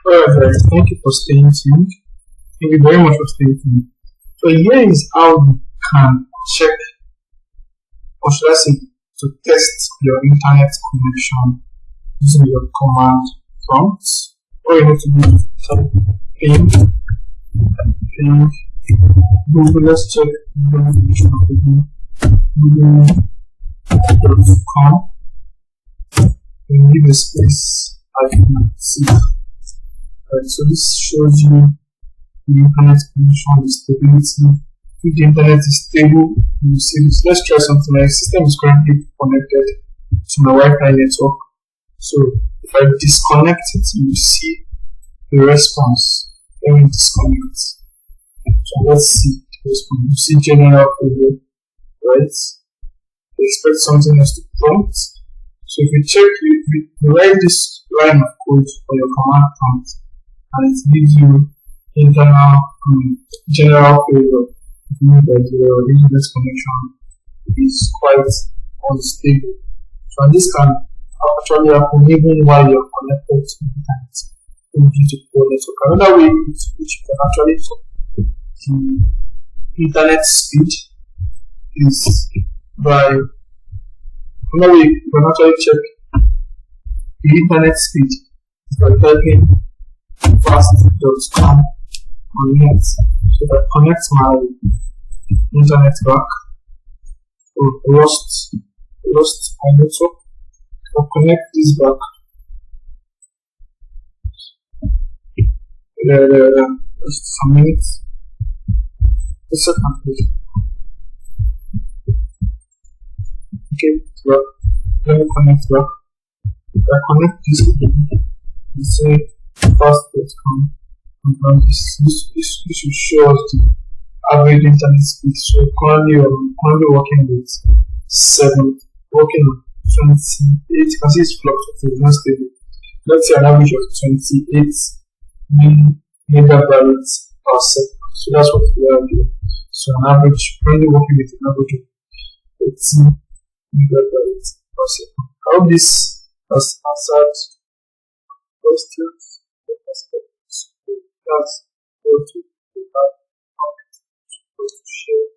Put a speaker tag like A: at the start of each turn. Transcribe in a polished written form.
A: Alright guys, thank you for staying tuned. Thank you very much for staying tuned. So here is how you can check, or should I say, to test your internet connection using your command prompt. All you need to do is type ping Google. Let's check google.com and give a space -c. Right, so this shows you the internet connection, the stability. If the internet is stable, you see this. Let's try something. My system is currently connected to my Wi-Fi network. So if I disconnect it, you see the response. Let me disconnect. So let's see the response. You see general failure, right? Expect something else to prompt. So if you check, you write this line of code for your command prompt, and it gives you internal general failure. It means that your internet connection is quite unstable. So this can actually happen even while you're connected to the internet due to poor network. Another way which you can actually check the internet speed is by another way you can actually check the internet speed is by typing fast.com on net. So if I connect my internet back, or lost my network, I'll connect this back. Just some minutes. A second, please. Okay, so let me connect back. If I connect this, you say fast.com. This will show us the average internet speed. So currently I'm working with 28. You can see it's fluctuating, not stable. Let's say an average of 28 megabytes per second. So that's what we have here. So an average, currently working with an average of 18 megabytes per second. I hope this has answered questions. That's what we have to share.